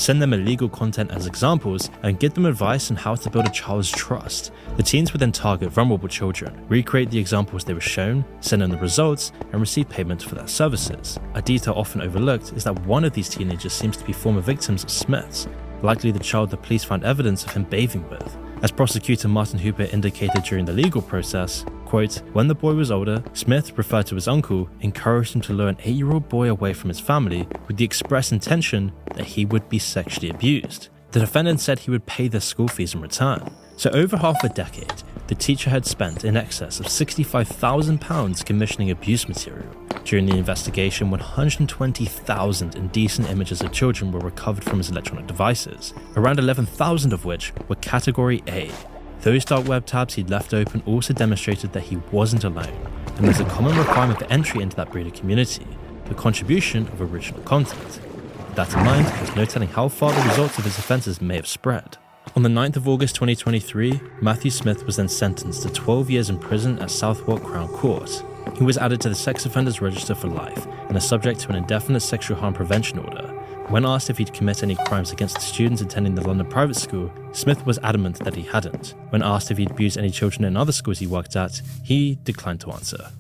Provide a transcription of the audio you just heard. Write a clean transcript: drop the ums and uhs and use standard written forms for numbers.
send them illegal content as examples, and give them advice on how to build a child's trust. The teens would then target vulnerable children, recreate the examples they were shown, send them the results, and receive payment for their services. A detail often overlooked is that one of these teenagers seems to be former victims of Smith's, likely the child the police found evidence of him bathing with. As prosecutor Martin Hooper indicated during the legal process, quote, "When the boy was older, Smith, referred to his uncle, encouraged him to lure an 8-year-old boy away from his family with the express intention that he would be sexually abused. The defendant said he would pay their school fees in return." So over half a decade, the teacher had spent in excess of £65,000 commissioning abuse material. During the investigation, 120,000 indecent images of children were recovered from his electronic devices, around 11,000 of which were Category A. Those dark web tabs he'd left open also demonstrated that he wasn't alone, and there's a common requirement for entry into that breeder community: the contribution of original content. With that in mind, there's no telling how far the results of his offences may have spread. On the 9th of August 2023, Matthew Smith was then sentenced to 12 years in prison at Southwark Crown Court. He was added to the sex offenders register for life and is subject to an indefinite sexual harm prevention order. When asked if he'd commit any crimes against the students attending the London private school, Smith was adamant that he hadn't. When asked if he'd abused any children in other schools he worked at, he declined to answer.